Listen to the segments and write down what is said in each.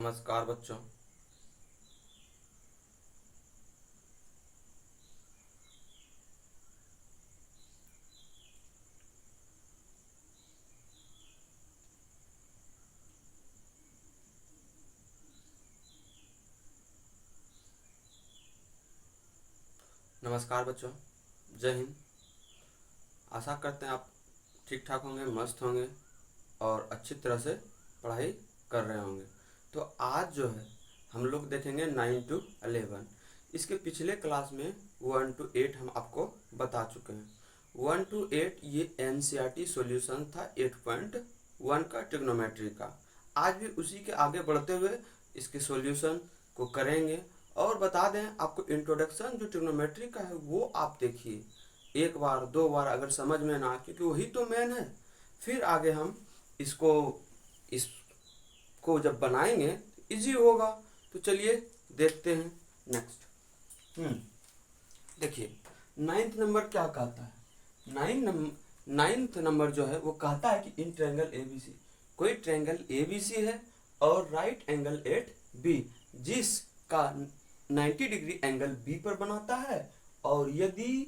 नमस्कार बच्चों। नमस्कार बच्चों, जय हिंद। आशा करते हैं आप ठीक ठाक होंगे, मस्त होंगे और अच्छी तरह से पढ़ाई कर रहे होंगे। तो आज जो है हम लोग देखेंगे 9 to 11। इसके पिछले क्लास में 1 to 8 हम आपको बता चुके हैं। 1 to 8 ये एनसीईआरटी सॉल्यूशन था 8.1 का ट्रिग्नोमेट्री का। आज भी उसी के आगे बढ़ते हुए इसके सॉल्यूशन को करेंगे और बता दें आपको इंट्रोडक्शन जो ट्रिग्नोमेट्री का है वो आप देखिए, एक बार दो बार अगर समझ में ना, क्योंकि वही तो मेन है। फिर आगे हम इसको जब बनाएंगे इजी होगा। तो चलिए देखते हैं नेक्स्ट। देखिए नाइन्थ नंबर क्या कहता है। नाइन्थ नंबर जो है वो कहता है कि इन ट्रायंगल एबीसी, कोई ट्रायंगल एबीसी है और राइट एंगल एट बी जिसका 90 डिग्री एंगल बी पर बनाता है, और यदि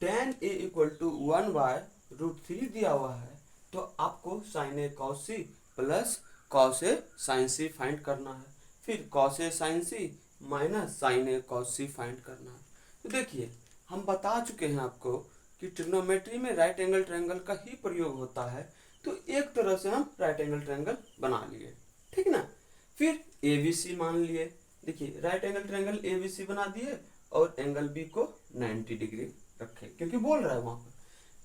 tan a इक्वल टू 1/√3 दिया हुआ है तो आपको sin a cos c plus cos a sin c find करना है। फिर cos a sin c minus sin a cos c find करना है। तो देखिए हम बता चुके हैं आपको कि ट्रिग्नोमेट्री में राइट एंगल ट्रायंगल का ही प्रयोग होता है। तो एक तरह से हम राइट एंगल ट्रायंगल बना लिए, ठीक ना। फिर ABC मान लिए। देखिए राइट एंगल ट्रायंगल ABC बना दिए और एंगल B को 90 डिग्री रखे, क्योंकि बोल रहा है वहां पर।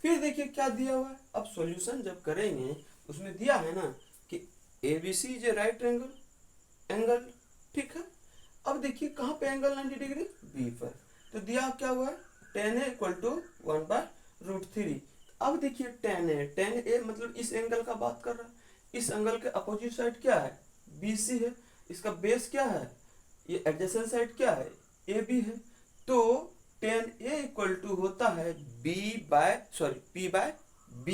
फिर देखिए क्या दिया हुआ है, अब सॉल्यूशन जब करेंगे उसमें दिया है ना कि ABC is a right angle, ठीक है। अब देखिए कहाँ पे एंगल 90 डिग्री, B पर। तो दिया क्या हुआ है, tan a इक्वल टू 1/√3। अब देखिए tan a मतलब इस एंगल का बात कर रहा है। इस एंगल के अपोजिट साइड क्या है, BC है। इसका बेस क्या है, ये एडजेसेंट साइड क्या है, AB है। तो tan a इक्वल टू होता है P बाय B।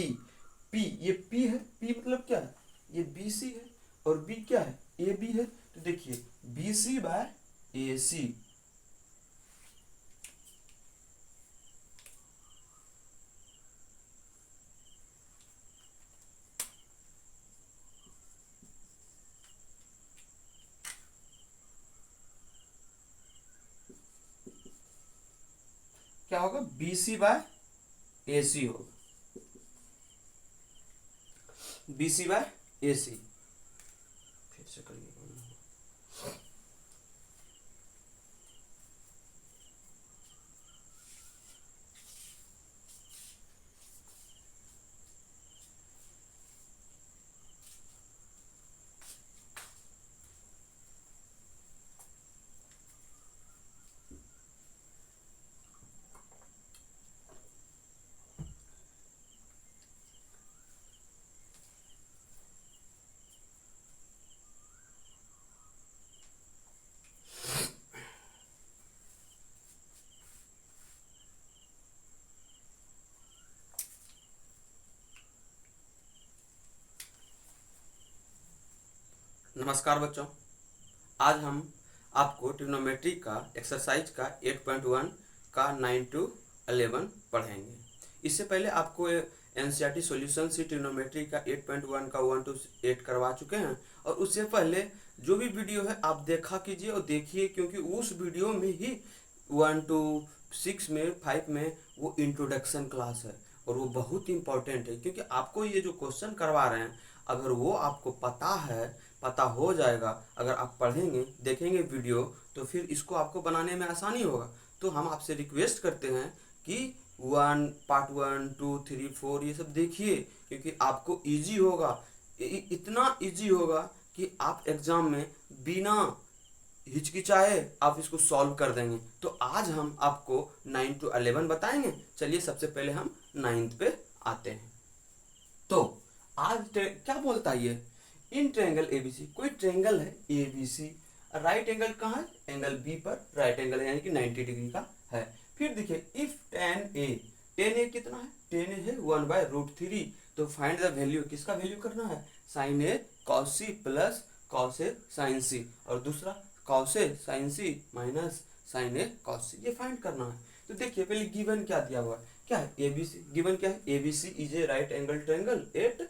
P ये P है, P मतलब क्या है, ये BC है और B क्या है, AB है। तो देखिए BC बाय AC। क्या होगा, BC बाय AC होगा, BC बाय AC। फिर से करिए। नमस्कार बच्चों, आज हम आपको ट्रिग्नोमेट्री का एक्सरसाइज का 8.1 का 9 to 11 पढ़ेंगे। इससे पहले आपको एनसीईआरटी सॉल्यूशन से ट्रिग्नोमेट्री का 8.1 का 1 to 8 करवा चुके हैं। और उससे पहले जो भी वीडियो है आप देखा कीजिए और देखिए, क्योंकि उस वीडियो में ही 1 to 6 में 5 में वो इंट्रोडक्शन क्लास है और वो बहुत इंपॉर्टेंट है। क्योंकि आपको ये जो क्वेश्चन करवा रहे हैं अगर वो आपको पता हो जाएगा, अगर आप पढ़ेंगे देखेंगे वीडियो, तो फिर इसको आपको बनाने में आसानी होगा। तो हम आपसे रिक्वेस्ट करते हैं कि पार्ट 1 2 3 4 ये सब देखिए, क्योंकि आपको इजी होगा। इतना इजी होगा कि आप एग्जाम में बिना हिचकिचाए आप इसको सॉल्व कर देंगे। तो आज हम आपको 9 to 11 बताएंगे। चलिए सबसे पहले हम 9th पे आते हैं। तो आज क्या बोलता है ये, इन ट्रायंगल एबीसी, कोई ट्रायंगल है एबीसी, राइट एंगल कहाँ है, एंगल बी पर राइट एंगल यानी कि 90 डिग्री का है। फिर देखिए इफ tan a कितना है, tan a है 1/√3। तो फाइंड द वैल्यू, किसका वैल्यू करना है, sin a cos c plus cos A sine C, और दूसरा cos A sine C minus sine A cos C, ये फाइंड करना है। तो देखिए पहले गिवन क्या दिया हुआ है, क्या है एबीसी, गिवन क्या है ABC is a right angle triangle at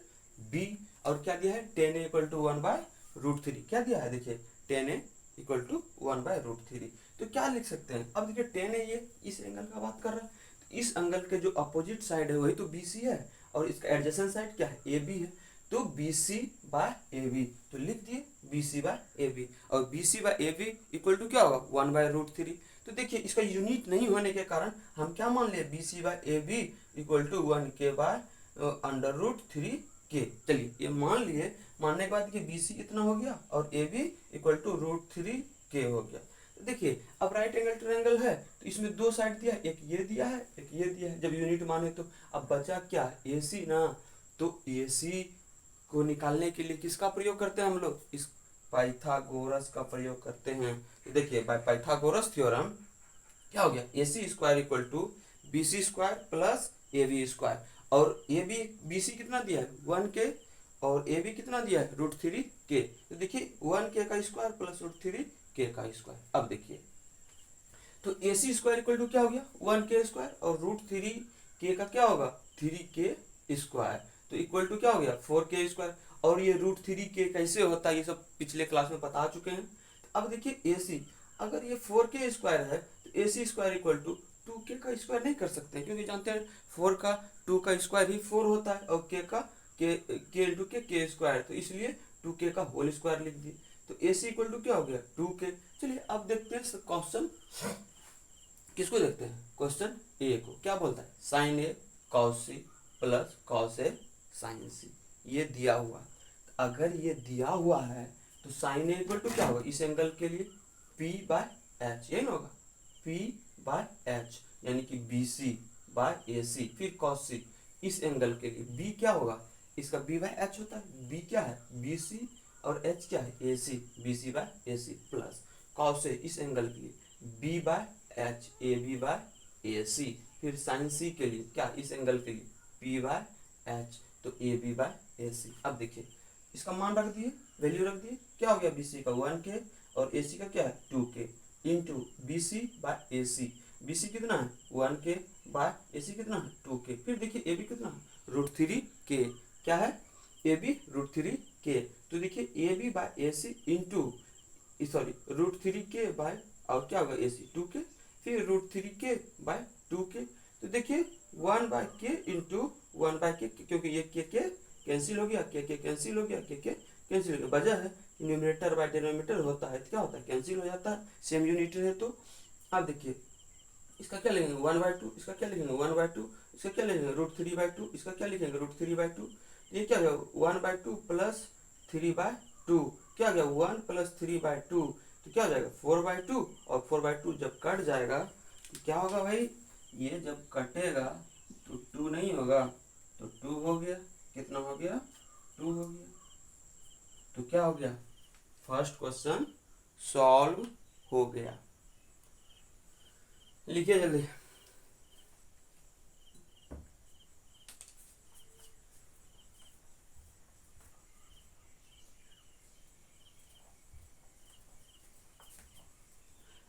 B, और क्या दिया है टेन ए इक्वल टू 1/√3, क्या दिया है देखिए टेन ए इक्वल टू 1/√3। तो क्या लिख सकते हैं, अब देखिए टेन ए ये इस एंगल का बात कर रहा है, तो इस एंगल के जो अपोजिट साइड है वही तो बीसी है, और इसका एडजेसेंट साइड क्या है ए बी है, तो BC बाय AB, तो लिख दिए BC बाय AB, और BC by AB equal to क्या होगा 1/√3। तो देखिए इसका यूनिट नहीं होने के कारण हम क्या मान लिए BC by AB equal to 1k/√3k। चलिए ये मान लिए, मानने के बाद कि BC इतना हो गया और AB इक्वल टू √3k हो गया। तो देखिए अब राइट एंगल ट्रायंगल है तो इसमें दो साइड दिया है, एक ये दिया है एक ये दिया है, जब यूनिट माने तो अब बचा क्या AC ना, तो AC को निकालने के लिए किसका प्रयोग करते हैं हम लोग, इस पाइथागोरस का प्रयोग करते हैं। तो देखिए बाय पाइथागोरस थ्योरम क्या हो गया AC square equal to BC square plus AB square, और AB BC कितना दिया है 1k और AB कितना दिया है √3k, तो देखिए 1k का स्क्वायर प्लस √3k का स्क्वायर। अब देखिए तो AC स्क्वायर इक्वल टू क्या हो गया 1k स्क्वायर, और √3k का क्या होगा 3k स्क्वायर, तो इक्वल टू क्या हो गया 4k स्क्वायर, और ये √3k कैसे होता है ये सब पिछले क्लास में बता चुके हैं। तो अब देखिए AC अगर ये 4k स्क्वायर है तो AC square equal to 2k का स्क्वायर नहीं कर सकते हैं, क्योंकि जानते हैं 4 का 2 का स्क्वायर ही 4 होता है, और k का k इंटू k स्क्वायर, तो इसलिए 2k का होल स्क्वायर लिख दिए, तो AC इक्वल टू क्या हो गया 2k। चलिए अब देखते हैं क्वेश्चन, किसको देखते हैं क्वेश्चन ए को, क्या बोलता है sign A cos C plus cos A sine सी, ये दिया हुआ है। अगर ये दिया हुआ है तो साइन ए इक्वल टू क्या होगा इस एंगल के लिए P/H, यही ना होगा P/H, यानी कि BC/AC, फिर cos C इस एंगल के लिए B क्या होगा इसका B/H होता है, B क्या है BC और H क्या है AC, BC/AC plus cos A इस एंगल के लिए B/H AB/AC, फिर sin C के लिए क्या इस एंगल के लिए P/H, तो AB/AC। अब देखिए इसका मान रख दिए, वैल्यू रख दिए, क्या हो गया BC का 1k और AC का क्या है 2k इंटू BC/AC, BC कितना है 1k बाय AC कितना है 2k, फिर देखिए AB कितना है √3k, क्या है AB √3k, तो देखिए AB/AC into sorry √3k bye और क्या होगा AC 2k, फिर √3k/2k, तो देखिए 1/k इंटू 1/k, क्योंकि ये k कैंसिल हो गया, k कैंसिल हो गया, k कैंसिल हो गया, वजह है न्यूमरेटर बाय डिनोमिनेटर होता है तो क्या होता है कैंसिल हो जाता है, सेम यूनिट है। तो अब देखिए इसका क्या लिखेंगे 1/2, इसका क्या लिखेंगे 1/2, इसका क्या लिखेंगे √3/2, इसका क्या लिखेंगे √3/2, ये क्या गया 1/2 प्लस 3/2, क्या गया 1 प्लस 3/2, तो क्या हो जाएगा 4/2, और 4/2 जब कट जाएगा तो क्या होगा भाई, ये जब कटेगा तो 2 नहीं होगा तो 2 हो गया, कितना हो गया 2 हो गया, तो क्या हो गया फर्स्ट क्वेश्चन सॉल्व हो गया। लिखिए जल्दी।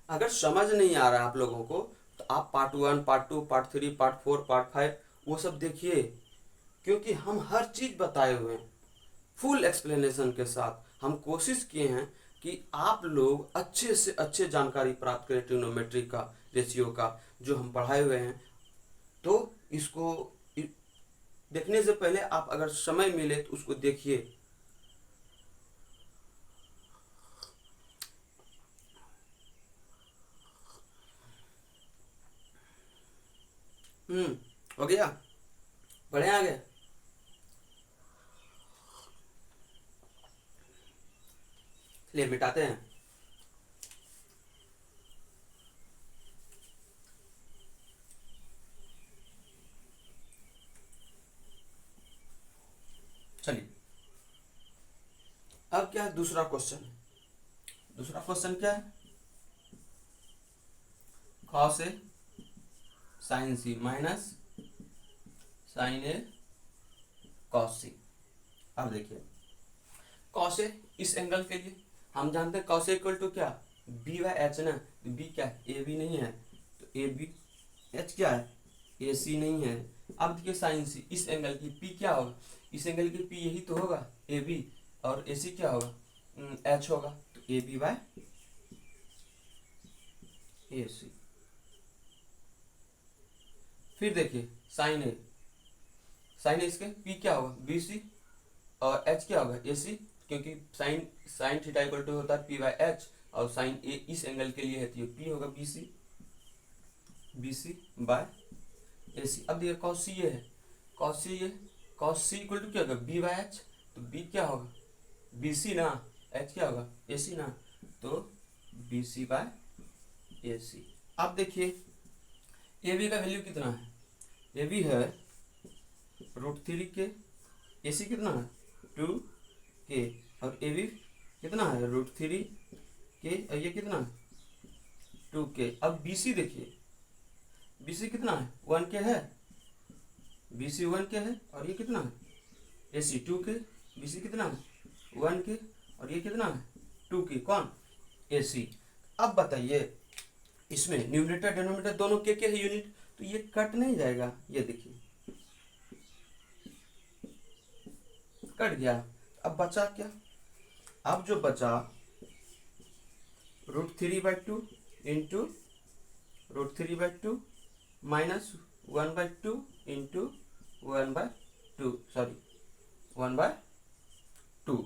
अगर समझ नहीं आ रहा है आप लोगों को तो आप part 1 part 2 part 3 part 4 part 5 वो सब देखिए, क्योंकि हम हर चीज बताए हुए हैं फुल एक्सप्लेनेशन के साथ। हम कोशिश किए हैं कि आप लोग अच्छे से अच्छे जानकारी प्राप्त करें ट्रिग्नोमेट्री का, रेशियो का जो हम पढ़ाए हुए हैं। तो इसको देखने से पहले आप अगर समय मिले तो उसको देखिए। हो गया, बढ़े आगे। चलिए मिटाते हैं। चलिए अब क्या है दूसरा क्वेश्चन, दूसरा क्वेश्चन क्या है cos A sin C minus sin A cos C। अब देखिए cos A इस एंगल के लिए हम जानते हैं कॉस इक्वल टू क्या, बी बाय एच ना, तो बी क्या है, ए बी नहीं है, तो ए बी, एच क्या है, ए सी नहीं है। अब देखिए साइन सी, इस एंगल की पी क्या होगा, इस एंगल की पी यही तो होगा ए बी, और ए सी क्या होगा, एच होगा, तो ए बी बाय ए सी। फिर देखिए साइन ए, साइन ए इसके पी क्या होगा, बी सी, और एच क्या होगा, ए सी, क्योंकि sine sine theta equal to होता है पी बाय एच, और साइन ए इस एंगल के लिए है तो ये पी होगा बी सी बाय ए सी। अब देखिए कॉस सी ये है, कॉस सी ये, कॉस सी इक्वल टू क्या होगा, बी बाय एच, तो बी क्या होगा, बी सी ना, एच क्या होगा, ए सी ना, तो बी सी बाय ए सी। अब देखिए ए बी का वैल्यू कितना है, ए बी है √3 के, ए सी कितना है 2 के, और ए बी कितना है √3 के, और ये कितना है 2 के। अब बी सी देखिए, बी सी कितना है 1 के है, बी सी 1 के है, और ये कितना है ए सी 2 के, बी सी कितना है 1 के, और ये कितना है 2 के, कौन, ए सी। अब बताइए इसमें न्यूमरेटर डिनोमिनेटर दोनों के है यूनिट, तो ये कट नहीं जाएगा, ये देखिए कट गया। अब बचा क्या, अब जो बचा √3/2 इंटू √3/2 माइनस 1/2 इंटू 1/2, सॉरी 1/2।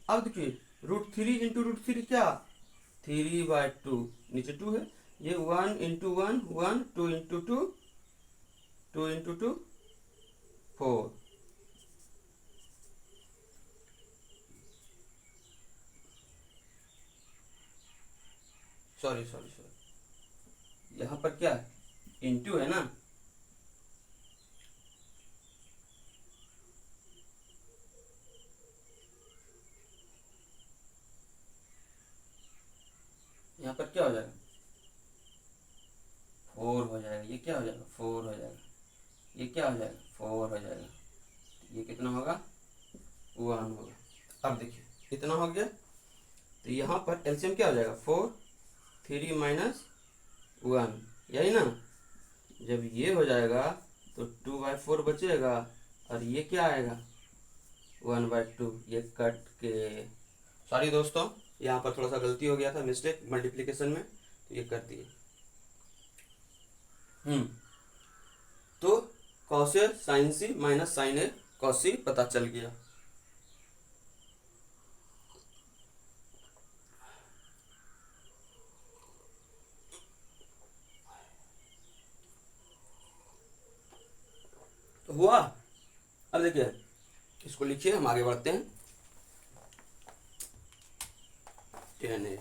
अब देखिए √3 इंटू √3 क्या, 3/2, नीचे 2 है, ये 1 into 1 1, 2 into 2 2 into 2 4, sorry sorry sorry, यहाँ पर क्या है इंटू है ना, यहाँ पर क्या हो जाएगा 4 हो जाएगा, ये क्या हो जाएगा 4 हो जाएगा, ये क्या हो जाएगा 4 हो जाएगा, ये कितना होगा 1 होगा। अब देखिए कितना हो गया, तो यहाँ पर एलसीएम क्या हो जाएगा 4 3 माइनस 1, यही ना। जब ये हो जाएगा तो 2/4 बचेगा, और ये क्या आएगा 1/2, ये कट के, सॉरी दोस्तों यहाँ पर थोड़ा सा गलती हो गया था, मिस्टेक मल्टीप्लिकेशन में, तो ये कर दिए। तो cos A sine C minus sine A cos सी पता चल गया। तो हुआ। अब देखिए इसको लिखिए, हम आगे बढ़ते हैं। 10A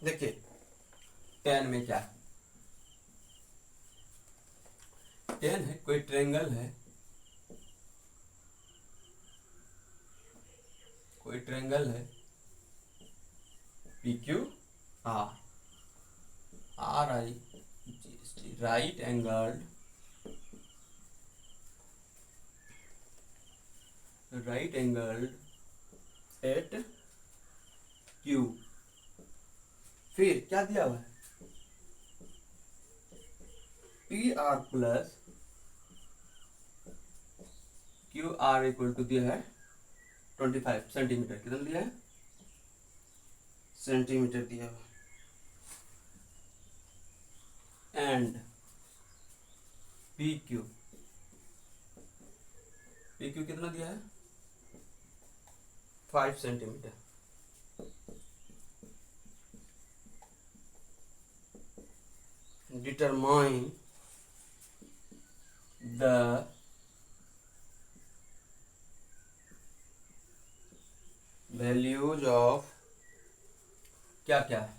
देखिए 10 में क्या है, 10 है कोई ट्रायंगल है, कोई ट्रायंगल है P Q R, R I right angled, right angled at Q. फिर क्या दिया हुआ है P R plus Q R equal to दिया है 25 सेंटीमीटर, कितना दिया है सेंटीमीटर दिया हुआ, एंड पी क्यू कितना दिया है 5 centimetre. Determine the values of, क्या क्या है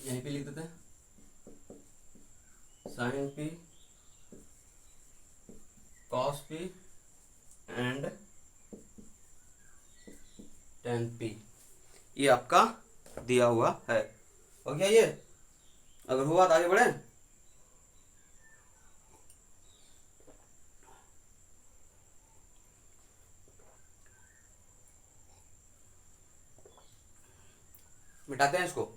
यहीं पे लिख देते हैं, sine P cos P and tan P, ये आपका दिया हुआ है। हो गया ये? अगर हुआ तो आगे बढ़े। मिटाते हैं इसको।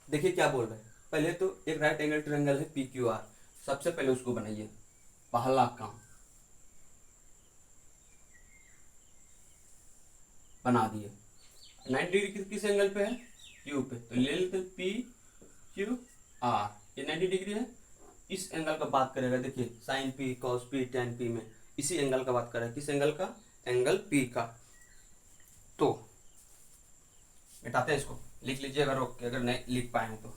देखिए क्या बोल रहे हैं। पहले तो एक राइट एंगल ट्रायंगल है पी क्यू आर, सबसे पहले उसको बनाइए, पहला काम बना दिए। 90 डिग्री किस एंगल पे है? क्यू पे, तो ले लेते पी क्यू आर। ये 90 डिग्री है, इस एंगल का बात करेगा। देखिए sine P, cos P, tan P में इसी एंगल का बात करेगा। किस एंगल का? एंगल पी का। तो मिटाते हैं इसको, लिख लीजिए अगर नहीं लिख पाए हैं तो।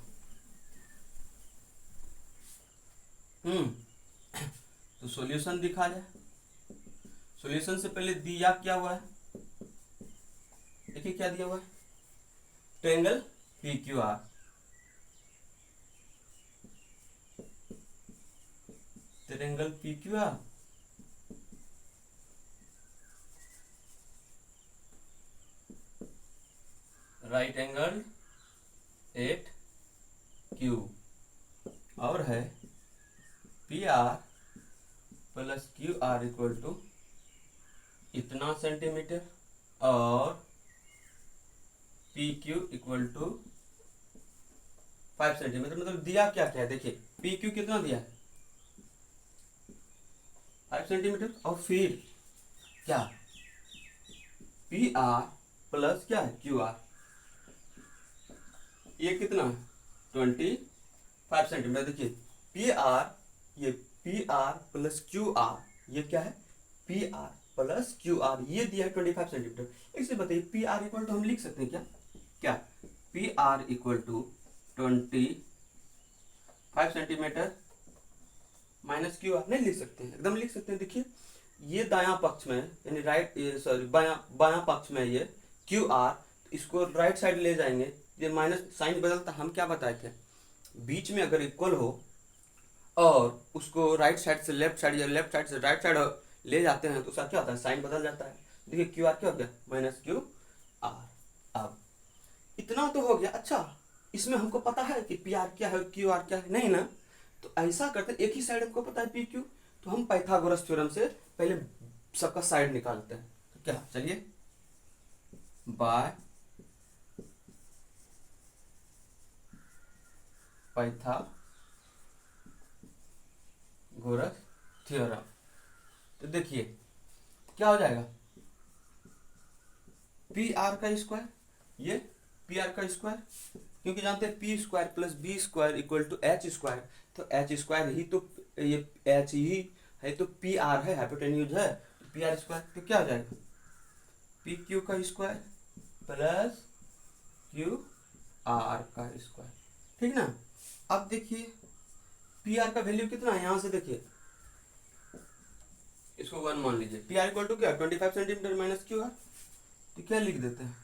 तो सॉल्यूशन दिखा जाए। सॉल्यूशन से पहले दिया क्या हुआ है? देखिए क्या दिया हुआ है, triangle P Q R. Triangle P Q R right angle at Q और है P R plus Q R equal to इतना सेंटीमीटर और P Q equal to 5 centimetre. मतलब दिया क्या क्या है, देखिए पी क्यू कितना दिया है? 5 सेंटीमीटर। और फिर क्या? पी आर प्लस क्या है? Q R. ये कितना है? 25 सेंटीमीटर। देखिए पी आर, ये P R plus Q are, ये क्या है? P R plus Q are, ये दिया है 25 सेंटीमीटर। इससे बताइए पी आर इक्वल टू हम लिख सकते हैं क्या? क्या? P R equal to 25 centimetre minus Q R. नहीं लिख सकते हैं, एकदम लिख सकते हैं। देखिए ये दायां पक्ष में यानी राइट, सॉरी बायां पक्ष में ये क्यू आर, इसको राइट साइड ले जाएंगे, ये माइनस साइन बदलता। हम क्या बताए थे, बीच में अगर इक्वल हो और उसको राइट साइड से लेफ्ट साइड या लेफ्ट साइड से राइट साइड ले जाते हैं तो उसका क्या होता है? साइन बदल जाता है। देखिए क्यू आर क्या हो गया? Minus Q are. अब इतना तो हो गया। अच्छा, इसमें हमको पता है कि पी आर क्या है, क्यू आर क्या है? नहीं ना। तो ऐसा करते, एक ही साइड हमको पता है पी क्यू, तो हम पाइथागोरस थ्योरम से पहले सबका साइड निकालते हैं। तो क्या, चलिए बाय पाइथागोरस थ्योरम। तो देखिए क्या हो जाएगा, पी आर का स्क्वायर, ये पी आर का स्क्वायर, क्योंकि जानते हैं P square plus B square equal to H square. तो एच स्क्वायर ही तो, ये एच ही है तो पी आर है, हाइपोटेन्यूज है, तो पी आर स्क्वायर। तो क्या हो जाएगा? पी क्यू का स्क्वायर प्लस क्यू आर का स्क्वायर। ठीक ना। अब देखिए पी आर का वैल्यू कितना है, यहां से देखिए इसको 1 मान लीजिए। पी आर इक्वल टू क्या? 25 सेंटीमीटर माइनस क्यू आर। तो क्या लिख देते हैं?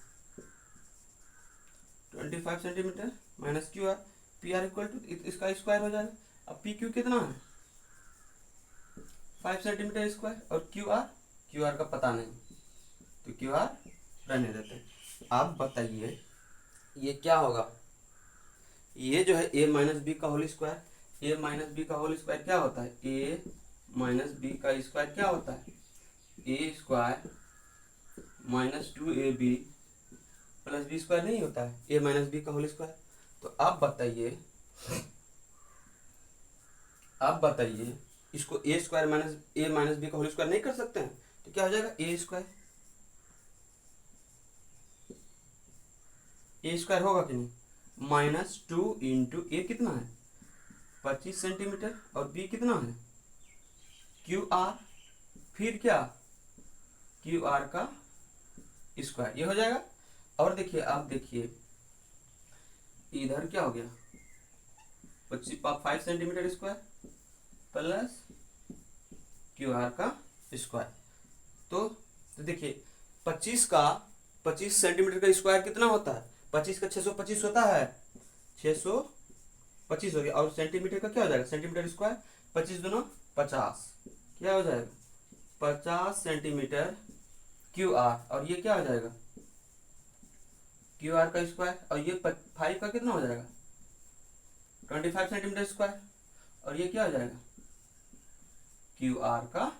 25 centimetre minus Q R, P R equal to इसका स्क्वायर हो जाएगा। अब पी क्यू कितना है? 5 सेंटीमीटर स्क्वायर। और क्यू आर का पता नहीं, तो क्यू आर रहने देते हैं। आप बताइए ये क्या होगा? ये जो है ए माइनस बी का whole square, A minus B का होल स्क्वायर क्या होता है? ए माइनस बी का स्क्वायर क्या होता है? A square minus 2ab plus B square नहीं होता है, ए माइनस बी का होल स्क्वायर। तो आप बताइए इसको A square minus A minus B का होल स्क्वायर नहीं कर सकते हैं? तो क्या हो जाएगा? ए स्क्वायर होगा कि नहीं? माइनस 2 इंटू ए कितना है? 25 सेंटीमीटर और बी कितना है? क्यू आर, फिर क्या? क्यू आर का स्क्वायर, ये हो जाएगा। और देखिए आप देखिए इधर क्या हो गया? 5 centimetre square plus Q R का स्क्वायर। तो देखिए 25 सेंटीमीटर का स्क्वायर कितना होता है, 25 का 625 होता है, 625 हो गया। और सेंटीमीटर का क्या हो जाएगा, सेंटीमीटर स्क्वायर 25 दूना 50, क्या हो जाएगा 50 सेंटीमीटर क्यू आर। और ये क्या हो जाएगा क्यू आर का स्क्वायर। और ये 5 का कितना हो जाएगा 25 सेंटीमीटर स्क्वायर। और ये क्या हो जाएगा क्यू आर का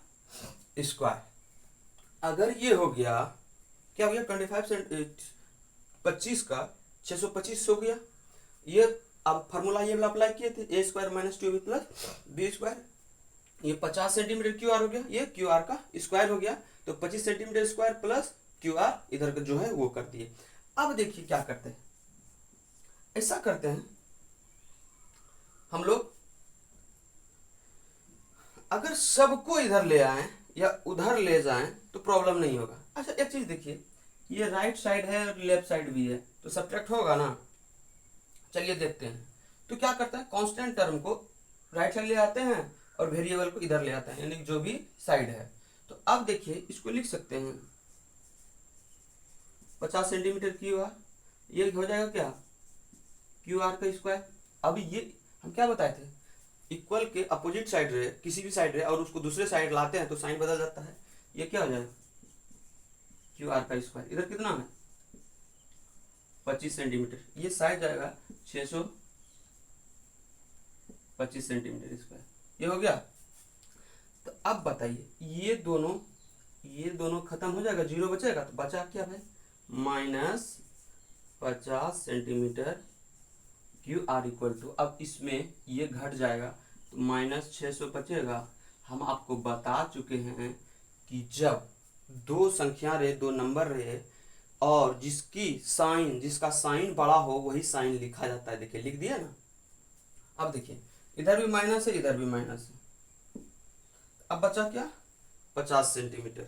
स्क्वायर। अगर ये हो गया क्या हो गया 25 का 625 हो गया। ये अब फॉर्मूला ये वाला अप्लाई किए थे, A square minus 2b plus B square. ये 50 सेंटीमीटर क्यू आर हो गया, ये क्यू आर का स्क्वायर हो गया। तो 25 centimetre square plus Q are इधर का जो है वो कर दिए। अब देखिए क्या करते हैं, ऐसा करते हैं हम लोग, अगर सबको इधर ले आए या उधर ले जाएं तो प्रॉब्लम नहीं होगा। अच्छा एक चीज देखिए, ये राइट साइड है और लेफ्ट साइड भी है तो सब्ट्रैक्ट होगा ना। चलिए देखते हैं। तो क्या करता है, कांस्टेंट टर्म को राइट साइड ले आते हैं और वेरिएबल को इधर ले आते हैं, यानी जो भी साइड है। तो अब देखिए इसको लिख सकते हैं 50 सेंटीमीटर क्यू आर, ये हो जाएगा क्या क्यू आर का स्क्वायर। अभी ये हम क्या बताए थे, इक्वल के अपोजिट साइड रहे, किसी भी साइड रहे और उसको दूसरे साइड लाते हैं तो साइन बदल जाता है। ये क्या हो जाएगा क्यू आर का स्क्वायर। इधर कितना है 25 सेंटीमीटर, ये साइड जाएगा 625 सेंटीमीटर स्क्वायर। ये हो गया। तो अब बताइए ये दोनों खत्म हो जाएगा, जीरो बचेगा। तो बचा क्या भाई -50 centimetre Q R equal to, अब इसमें ये घट जाएगा तो -600 बचेगा। हम आपको बता चुके हैं कि जब दो संख्या रहे, दो नंबर रहे और जिसका साइन बड़ा हो वही साइन लिखा जाता है। देखिए लिख दिया ना। अब देखिए इधर भी माइनस है, इधर भी माइनस है। अब बचा क्या 50 सेंटीमीटर।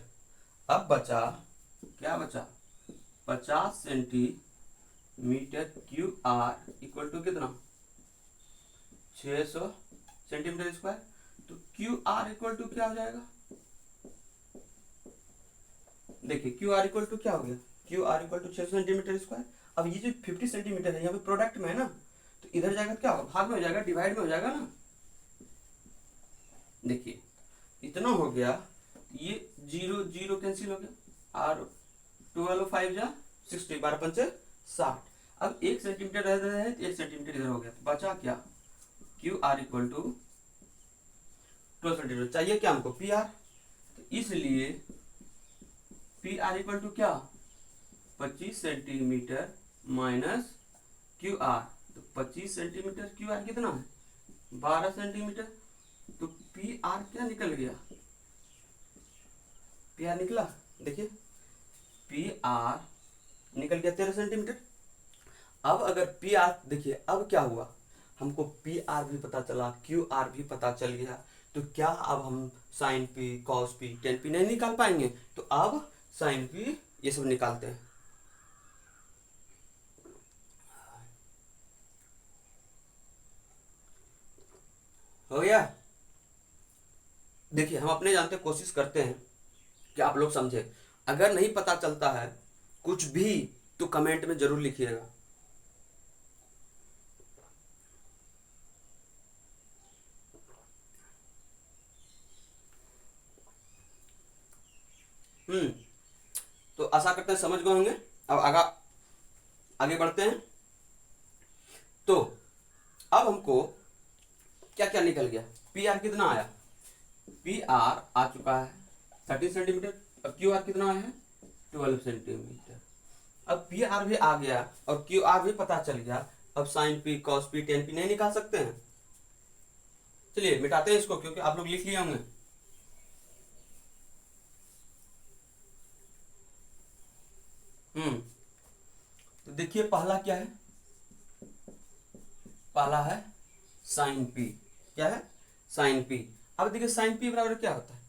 अब बचा क्या, बचा 50 centimetre Q R equal to कितना 600 सेंटीमीटर स्क्वायर। तो क्यू आर इक्वल टू क्या हो जाएगा, देखिए क्यू आर इक्वल टू क्या हो गया, Q R equal to 600 centimetre square. अब ये जो 50 सेंटीमीटर है यहाँ पे प्रोडक्ट में है ना, तो इधर जाएगा क्या होगा, भाग में हो जाएगा, डिवाइड में हो जाएगा ना। देखिए इतना हो गया, ये 0 0 कैंसिल हो गया और 12 5 जा 60, 12 5 60। अब 1 सेंटीमीटर रह रहा है तो 1 सेंटीमीटर इधर हो गया। तो बचा क्या Q R equal to 12 centimetre. चाहिए क्या हमको पी आर, तो इसलिए पी आर इक्वल टू क्या 25 सेंटीमीटर माइनस क्यू आर। तो 25 सेंटीमीटर क्यू आर कितना है 12 सेंटीमीटर। तो पी आर क्या निकल गया, पी आर निकला, देखिए पी आर निकल गया 13 सेंटीमीटर। अब अगर पी आर, देखिए अब क्या हुआ, हमको पी आर भी पता चला, क्यू आर भी पता चल गया। तो क्या अब हम sine P, cos P, tan P नहीं निकाल पाएंगे। तो अब साइन पी ये सब निकालते हैं। हो गया। देखिए हम अपने जानते कोशिश करते हैं कि आप लोग समझे। अगर नहीं पता चलता है कुछ भी तो कमेंट में जरूर लिखिएगा। तो आशा करते हैं समझ गए होंगे। अब आगे बढ़ते हैं। तो अब हमको क्या क्या निकल गया, पी आर कितना आया, पी आर आ चुका है 13 सेंटीमीटर। अब क्यू आर कितना आया है 12 सेंटीमीटर। अब पी आर भी आ गया और क्यू आर भी पता चल गया। अब sine P, cos P, tan P नहीं निकाल सकते हैं। चलिए मिटाते हैं इसको, क्योंकि आप लोग लिख लिए होंगे। तो देखिए पहला क्या है, पहला है साइन पी। क्या है साइन पी। अब देखिए साइन पी बराबर क्या होता है,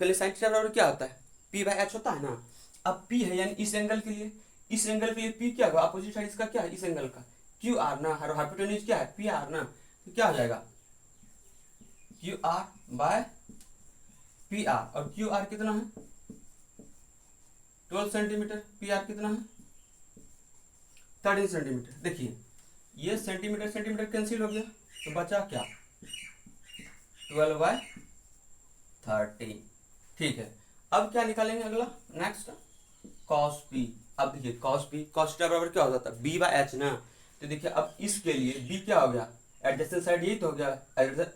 पहले साइन थीटा बराबर क्या होता है पी बाय एच होता है ना। अब पी है यानी इस एंगल के लिए, इस एंगल के लिए पी क्या होगा, अपोजिट साइड इसका क्या है इस एंगल का क्यू आर ना, हाइपोटेन्यूज क्या है पी आर ना। तो क्या हो जाएगा Q R by P R. और क्यू आर कितना है 12 सेंटीमीटर, पी आर कितना है 13 सेंटीमीटर। देखिए ये सेंटीमीटर सेंटीमीटर कैंसिल हो गया, तो बचा क्या 12/13। ठीक है, अब क्या निकालेंगे अगला नेक्स्ट कॉस पी। अब देखिए कॉस पी कॉस थीटा बराबर क्या होता था बी बाय एच ना। तो देखिए अब इसके लिए बी क्या हो गया एडजेसेंट साइड, यही तो हो गया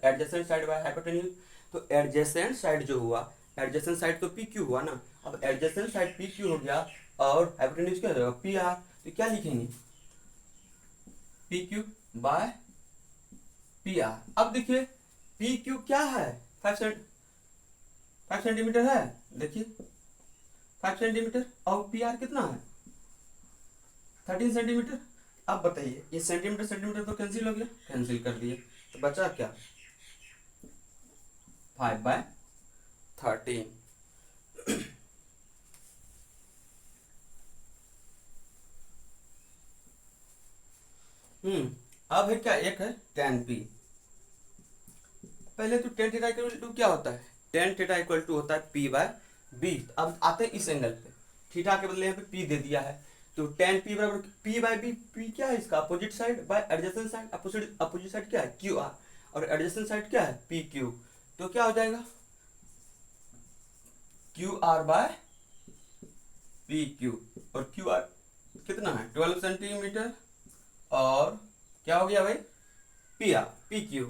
एडजेसेंट साइड बाय हाइपोटेन्यूज। तो एडजेसेंट साइड जो हुआ, एडजेसेंट साइड तो पी क्यू हुआ ना, अब एडजेसेंट साइड पी क्यू हो गया और हाइपोटेन्यूज क्या हो जाएगा पी आर। तो क्या लिखेंगे P Q by P R. अब देखिए पी क्यू क्या है 5 सेंटीमीटर है, देखिए 5 सेंटीमीटर और पी आर कितना है 13 सेंटीमीटर। अब बताइए ये सेंटीमीटर सेंटीमीटर तो कैंसिल हो गया, कैंसिल कर दिए, तो बचा क्या 5/13। अब है क्या एक है tan p। पहले तो tan थीटा इक्वल टू क्या होता है tan थीटा इक्वल टू होता है p बाय b। अब आते हैं इस एंगल पे, थीटा के बदले यहाँ पे p दे दिया है, तो tan p बराबर p बाय b। p क्या है इसका opposite side by adjacent side, opposite side क्या है qr और एडजेसेंट साइड क्या है pq। तो क्या हो जाएगा qr बाय pq, और qr कितना है 12 सेंटीमीटर और क्या हो गया भाई P R P Q,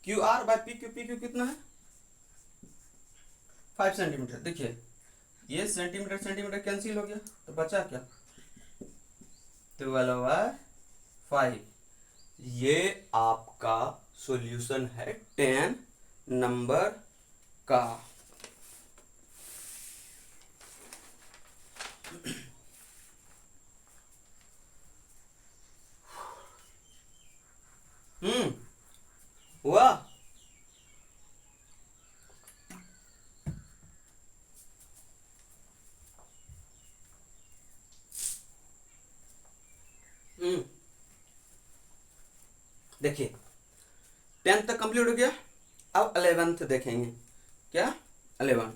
Q R by P Q, P Q कितना है 5 सेंटीमीटर। देखिए ये सेंटीमीटर सेंटीमीटर कैंसिल हो गया, तो बचा क्या 12/5। ये आपका सॉल्यूशन है 10 नंबर का। हुआ। देखिए 10th तक कंप्लीट हो गया, अब 11th देखेंगे क्या 11।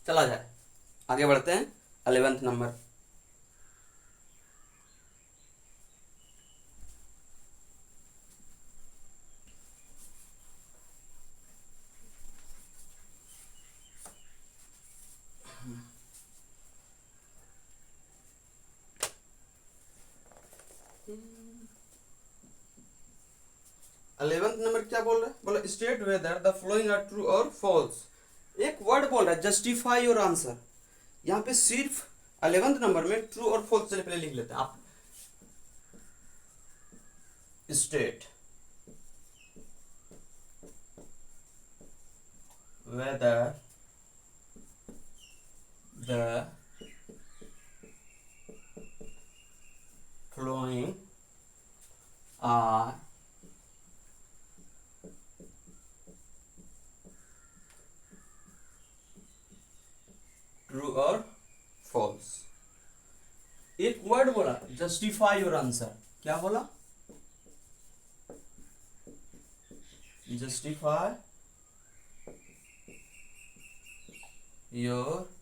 चला जाए आगे बढ़ते हैं 11th नंबर। अलेवेंथ नंबर क्या बोल रहा है, बोला state whether the following are true और फॉल्स। एक वर्ड बोल रहा है जस्टिफाई योर आंसर। यहाँ पे सिर्फ 11th नंबर में ट्रू और फॉल्स, चलिए पहले लिख लेते हैं आप। State whether the following are true और फॉल्स। एक वर्ड बोला जस्टिफाई योर आंसर, क्या बोला justify your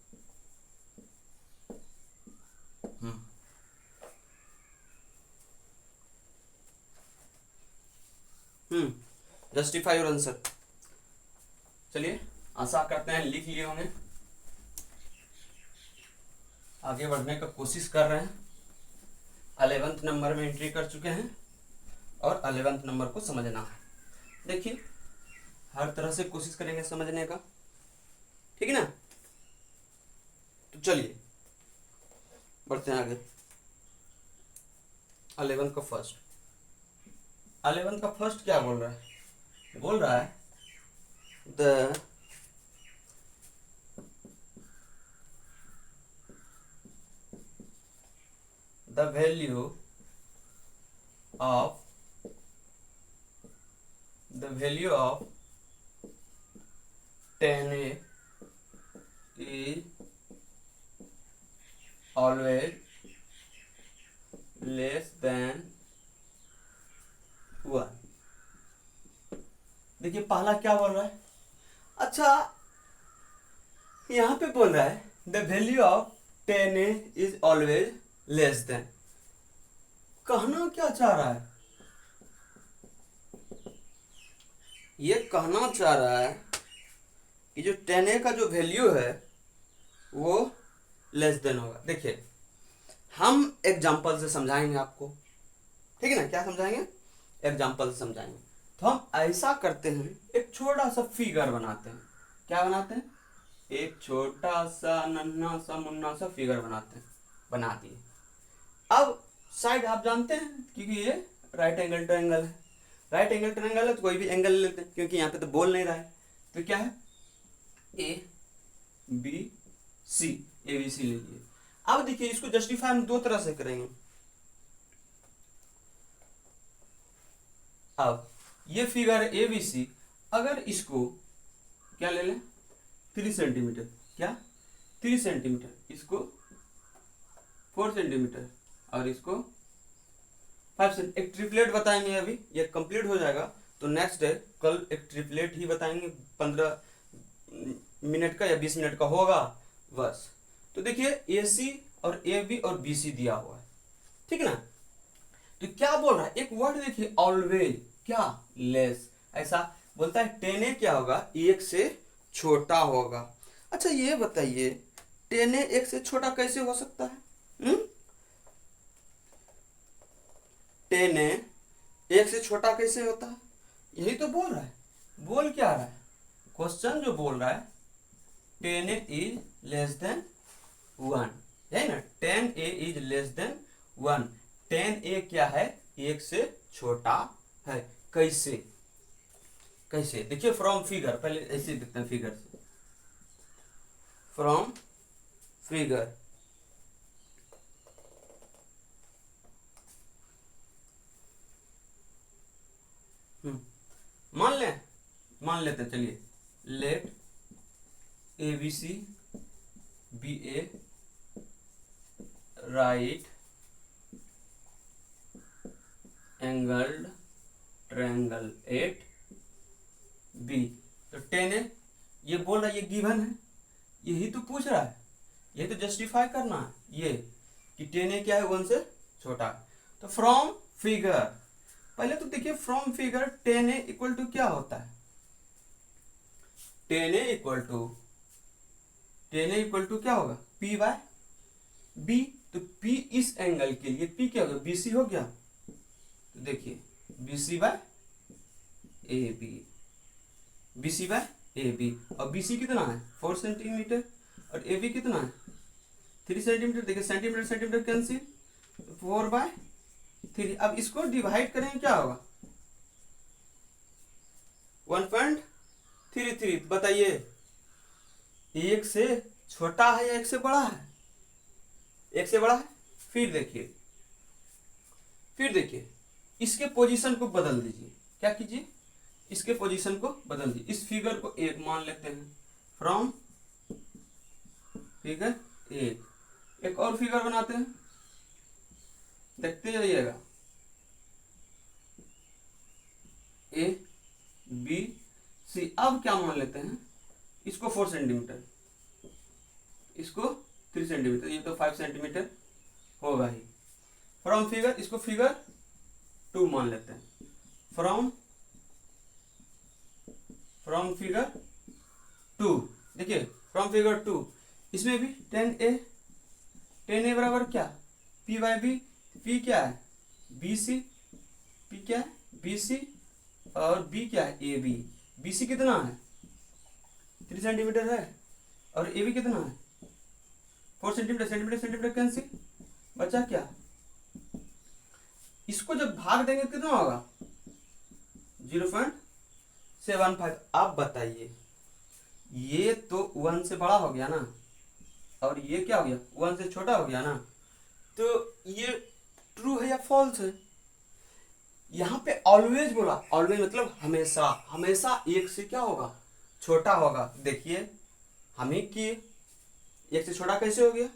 justify your answer. चलिए आशा करते हैं लिख लिए होंगे, आगे बढ़ने का कोशिश कर रहे हैं। 11th नंबर में एंट्री कर चुके हैं और 11th नंबर को समझना है। देखिए हर तरह से कोशिश करेंगे समझने का, ठीक है ना। तो चलिए बढ़ते हैं आगे। 11th का फर्स्ट, 11th का फर्स्ट क्या बोल रहा है, बोल रहा है the value of tan A is always less than 1। देखिए पहला क्या बोल रहा है, अच्छा यहाँ पे बोल रहा है the value of ten A is always less than. कहना क्या चाह रहा है, ये कहना चाह रहा है कि जो टेन ए का जो वैल्यू है वो लेस देन होगा। देखिए हम एग्जाम्पल से समझाएंगे आपको, ठीक है ना, क्या समझाएंगे, एग्जाम्पल से समझाएंगे। तो हम ऐसा करते हैं, एक छोटा सा फिगर बनाते हैं। क्या बनाते हैं, एक छोटा सा नन्हा सा मुन्ना सा फिगर बनाते हैं, बना दिए। अब साइड आप जानते हैं क्योंकि ये राइट एंगल ट्रायंगल है, राइट एंगल ट्रायंगल है तो कोई भी एंगल लेते हैं, क्योंकि यहाँ पे तो बोल नहीं रहा है, तो क्या है ए बी सी, ए बी सी लीजिए। अब देखिए इसको जस्टिफाई हम दो तरह से करेंगे। अब ये फिगर ए बी सी, अगर इसको क्या ले लें 3 सेंटीमीटर, क्या 3 सेंटीमीटर, इसको 4 सेंटीमीटर और इसको 5 सेंटीमीटर, एक ट्रिपलेट बताएंगे। अभी ये कंप्लीट हो जाएगा तो नेक्स्ट डे कल एक ट्रिपलेट ही बताएंगे, 15 मिनट का या 20 मिनट का होगा बस। तो देखिए ए सी और ए बी और बी सी दिया हुआ है, ठीक है ना। तो क्या बोल रहा है, एक वर्ड देखिए ऑलवेज, क्या लेस, ऐसा बोलता है 10 ए क्या होगा, एक से छोटा होगा। अच्छा ये बताइए 10 ए एक से छोटा कैसे हो सकता है, 10 ए एक से छोटा कैसे होता है, यही तो बोल रहा है। बोल क्या रहा है, क्वेश्चन जो बोल रहा है 10 ए इज लेस देन 1, है ना, 10 ए इज लेस देन 1, 10 ए क्या है, एक से छोटा है। कैसे, कैसे देखिए फ्रॉम फिगर, पहले ऐसे देखते हैं फिगर से, फ्रॉम फिगर मान लेते चलिए, let A B C B A right angled triangle at B. तो 10 है, ये बोल रहा है, ये गिवन है, यही तो पूछ रहा है, यही तो जस्टिफाई करना है ये कि 10 है क्या है 1 से छोटा। तो फ्रॉम फिगर, पहले तो देखिए फ्रॉम फिगर 10 है इक्वल टू क्या होता है, 10 है इक्वल टू क्या होगा, P बाय B। तो P इस एंगल के लिए P क्या होगा, BC हो गया। तो देखिए BC by AB, BC by AB, और BC कितना है 4 सेंटीमीटर और AB कितना है 3 सेंटीमीटर। देखिए सेंटीमीटर सेंटीमीटर कैंसिल, 4 बाय 3। अब इसको डिवाइड करेंगे क्या होगा 1.33। बताइए एक से छोटा है या एक से बड़ा है, एक से बड़ा है। फिर देखिए इसके पोजीशन को बदल दीजिए, क्या कीजिए, इसके पोजीशन को बदल दीजिए। इस फिगर को एक मान लेते हैं, फ्रॉम फिगर एक और फिगर बनाते हैं, देखते जाइएगा, ए बी सी। अब क्या मान लेते हैं, इसको 4 सेंटीमीटर, इसको 3 सेंटीमीटर, ये तो 5 सेंटीमीटर होगा ही। फ्रॉम फिगर इसको फिगर 2 मान लेते हैं, फ्रॉम फिगर 2। देखिए फ्रॉम फिगर 2, इसमें भी 10 ए बराबर क्या, P बाय बी, P क्या है BC, P क्या है BC और B क्या है AB। BC कितना है 3 सेंटीमीटर है और AB कितना है 4 सेंटीमीटर, सेंटीमीटर कैंसिल, बचा क्या, इसको जब भाग देंगे कितना होगा 0.75। आप बताइए ये तो 1 से बड़ा हो गया ना, और ये क्या हो गया 1 से छोटा हो गया ना, तो ये ट्रू है या फॉल्स है। यहाँ पे ऑलवेज बोला, ऑलवेज मतलब हमेशा, हमेशा एक से क्या होगा छोटा होगा। देखिए हमें कि एक से छोटा कैसे हो गया,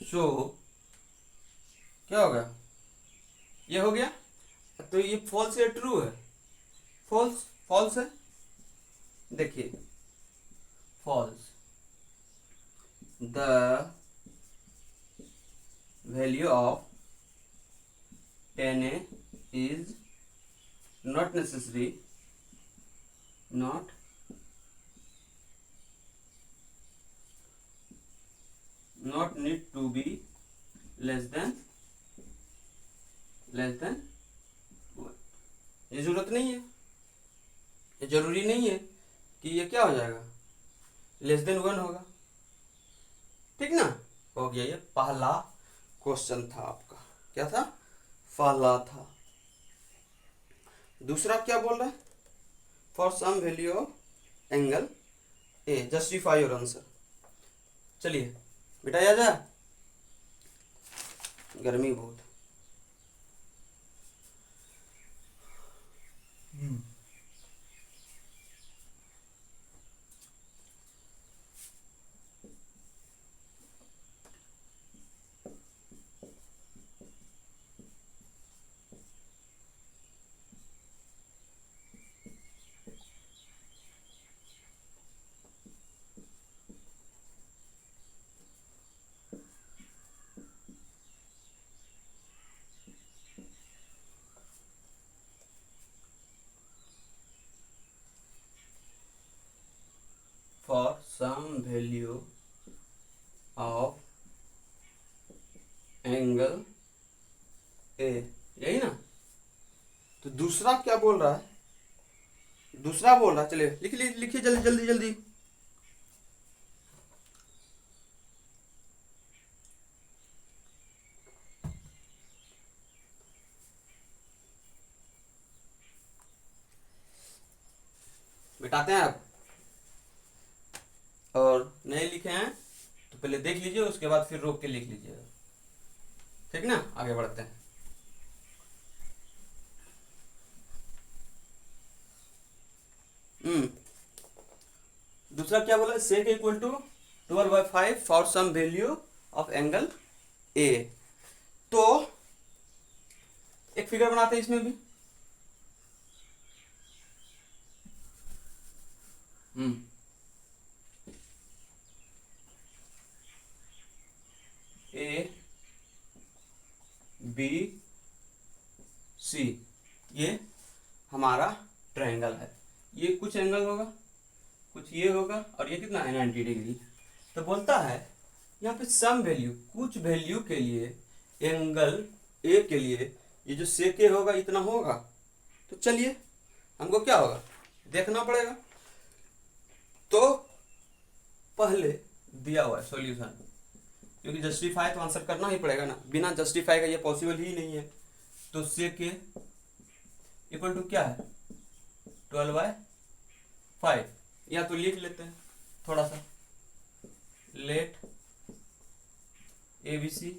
सो क्या हो गया, ये हो गया तो ये फॉल्स या ट्रू है? फॉल्स, फॉल्स है। देखिए false, the value of Na is not necessary, not need to be less than one। ये जरूरत नहीं है, ये जरूरी नहीं है कि ये क्या हो जाएगा, लेस देन वन होगा। ठीक ना, हो गया। ये पहला क्वेश्चन था आपका, क्या था? पहला था। दूसरा क्या बोल रहा है? For some value of angle A justify your answer. चलिए मिटाया जाए, गर्मी बहुत। For some value of angle A, यही ना। तो दूसरा क्या बोल रहा है? दूसरा बोल रहा है, चलिए लिखिए जल्दी जल्दी जल्दी। मिटाते हैं आप, और नहीं लिखे हैं तो पहले देख लीजिए, उसके बाद फिर रोक के लिख लीजिएगा। ठीक ना, आगे बढ़ते हैं। दूसरा क्या बोला? Sec equal to 12/5 for some value of angle A. तो एक फिगर बनाते हैं इसमें भी। ए बी सी, ये हमारा ट्रायंगल है। ये कुछ एंगल होगा, कुछ ये होगा, और ये कितना है 90 डिग्री। तो बोलता है यहाँ पे सम वैल्यू, कुछ वैल्यू के लिए एंगल ए के लिए ये जो सेक ए होगा इतना होगा। तो चलिए हमको क्या होगा देखना पड़ेगा। तो पहले दिया हुआ है सॉल्यूशन, क्योंकि जस्टिफाई तो आंसर करना ही पड़ेगा ना, बिना जस्टिफाई का ये पॉसिबल ही नहीं है। तो सेक ए इक्वल टू क्या है 12/5, या तो लिख लेते हैं थोड़ा सा, let A B C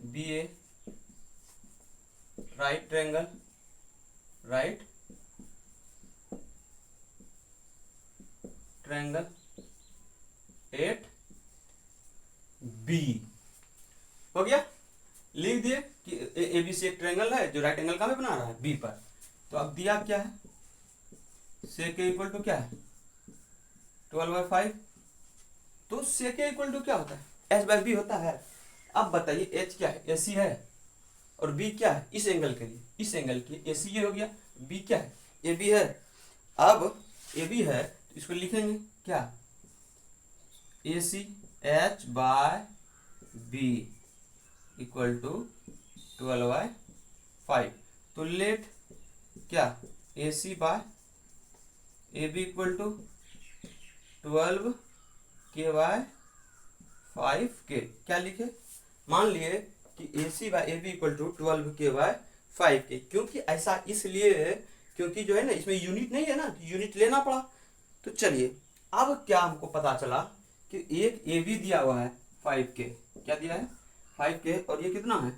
B A right triangle, right triangle at B. हो गया, लिख दिए कि ए बी सी एक ट्रायंगल है जो राइट एंगल का में बना रहा है बी पर। तो अब दिया क्या है, सेक ए इक्वल टू क्या है 12/5। तो सेक ए इक्वल टू क्या होता है, एच बाई बी होता है। अब बताइए एच क्या है, ए सी है, और बी क्या है इस एंगल के लिए, इस एंगल की ए सी ये हो गया, बी क्या है ए बी है। अब ए बी है तो इसको लिखेंगे क्या, A C H by B equal to 12/5। तो लेट क्या A C by A B equal to 12K/5K। क्या लिखे, मान लिए कि A C by A B equal to 12K/5K। क्योंकि ऐसा इसलिए है क्योंकि जो है ना इसमें यूनिट नहीं है ना, यूनिट लेना पड़ा। तो चलिए अब क्या हमको पता चला कि एक ए बी दिया हुआ है 5K, क्या दिया है 5K, और ये कितना है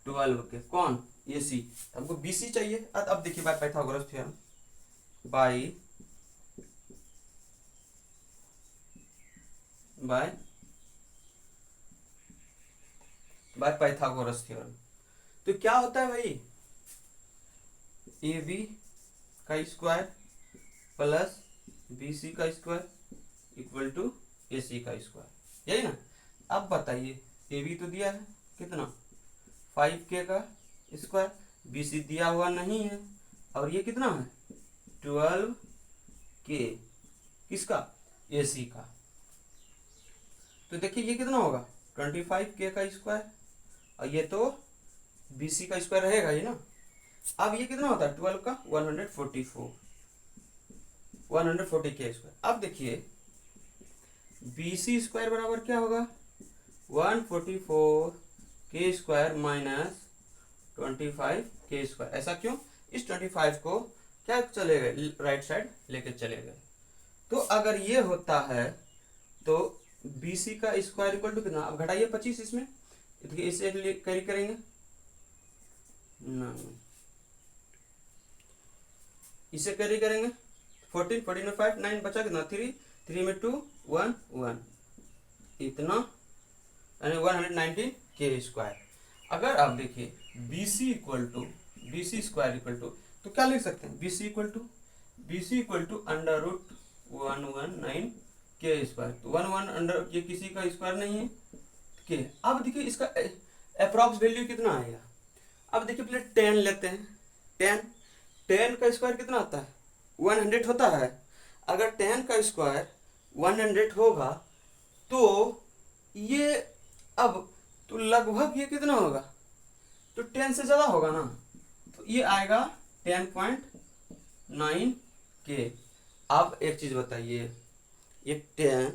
12K, कौन ए सी। हमको बी सी चाहिए। अब देखिए by Pythagoras theorem, by Pythagoras theorem. तो क्या होता है भाई, ए बी का स्क्वायर प्लस बी सी का स्क्वायर इक्वल टू ए सी का स्क्वायर, यही ना। अब बताइए ए बी तो दिया है कितना 5k का स्क्वायर, बी सी दिया हुआ नहीं है, और ये कितना है 12k किसका ए सी का। तो देखिए ये कितना होगा 25k का स्क्वायर, और ये तो बी सी का स्क्वायर रहेगा ये ना। अब ये कितना होता है 12 का 140 के स्क्वायर। अब देखिए बी सी स्क्वायर बराबर क्या होगा 144 के स्क्वायर माइनस 25 के स्क्वायर। ऐसा क्यों, इस 25 को क्या चले गए राइट साइड लेके चले गए। तो अगर ये होता है तो बी सी का स्क्वायर इक्वल टू कितना, अब घटाइए 25 इसमें, देखिए इसे कैरी करेंगे नहीं, इसे कैरी करेंगे 14 में 5 9 बचा कितना 3 में 2 1 1 इतना, यानी 119 के स्क्वायर। अगर आप देखिए B C square equal to, तो क्या लिख सकते हैं B C equal to under root 119 के स्क्वायर। तो 1 अंडर ये किसी का स्क्वायर नहीं है के। अब देखिए इसका अप्रॉक्स वैल्यू कितना आएगा। अब देखिए पहले 10 लेते हैं, 10 का स्क्वायर कितना आता है 100 होता है। अगर 10 का स्क्वायर 100 होगा तो ये अब तो लगभग ये कितना होगा, तो 10 से ज़्यादा होगा ना, तो ये आएगा 10.9 के। अब एक चीज़ बताइए, ये 10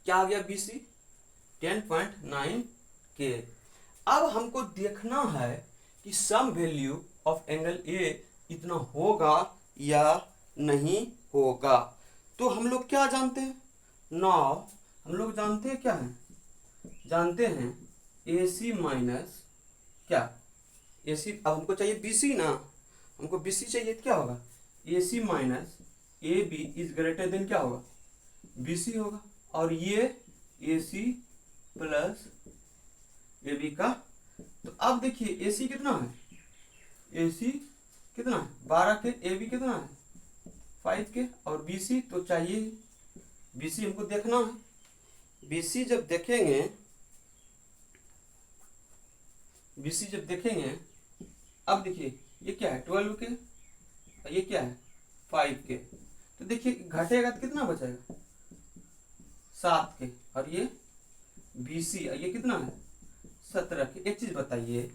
क्या आ गया बी सी 10.9 के। अब हमको देखना है कि some value of angle A इतना होगा या नहीं होगा। तो हम लोग क्या जानते हैं, नाउ हम लोग जानते हैं क्या है, जानते हैं ए सी माइनस क्या ए सी। अब हमको चाहिए बी सी ना, हमको बी सी चाहिए तो क्या होगा A C minus A B is greater than क्या होगा बी सी होगा। और ये ए सी प्लस ए बी का, तो अब देखिए ए सी कितना है, ए सी कितना है 12 के, ए बी कितना है 5 के, और बी सी तो चाहिए बी सी हमको देखना है। बी सी जब देखेंगे, बी सी जब देखेंगे, अब देखिए ये क्या है 12 के, और ये क्या है 5 के, तो देखिए घटेगा तो कितना बचेगा 7 के, और ये बी सी ये कितना है 17 के। एक चीज बताइए,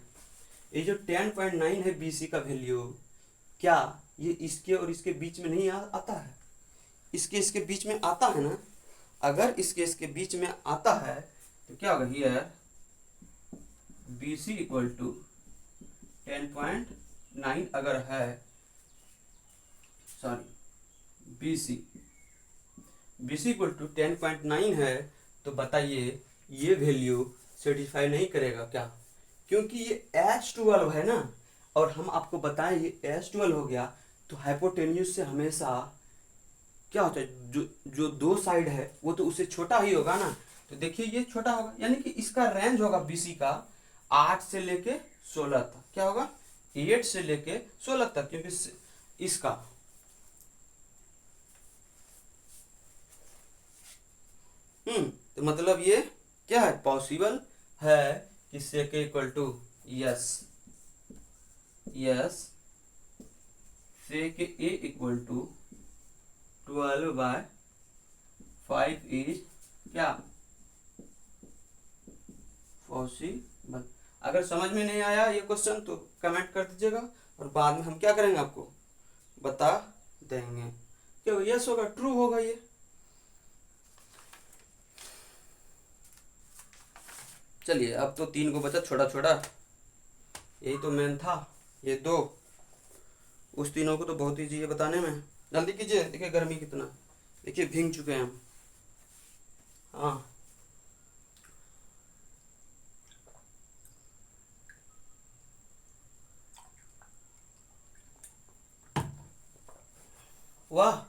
ये जो 10.9 है बी सी का वैल्यू, क्या ये इसके और इसके बीच में नहीं आता है, इसके बीच में आता है ना। अगर इसके बीच में आता है तो क्या होगा here B C equal to 10.9 अगर है, sorry B C equal to 10.9 है, तो बताइए ये वैल्यू सेटिस्फाई नहीं करेगा क्या, क्योंकि ये H12 है ना, और हम आपको बताएं ये H12 हो गया तो हाइपोटेन्यूज से हमेशा क्या होता है, जो दो साइड है वो तो उससे छोटा ही होगा ना। तो देखिए ये छोटा होगा, यानी कि इसका रेंज होगा बीसी का 8 से लेके 16 तक, क्या होगा 8 से लेके 16 तक, क्योंकि इसका तो मतलब ये क्या है पॉसिबल है कि sec equal to yes sec A equal to 12/5 is क्या पॉसिबल। अगर समझ में नहीं आया ये क्वेश्चन तो कमेंट कर दीजिएगा, और बाद में हम क्या करेंगे आपको बता देंगे। क्यों यस होगा ट्रू होगा ये। चलिए अब तो 3 को बचा छोटा छोटा, यही तो मेन था ये 2, उस तीनों को तो बहुत ईजी है बताने में। जल्दी कीजिए, देखिए गर्मी कितना, देखिए भीग चुके हैं हम। हाँ वाह,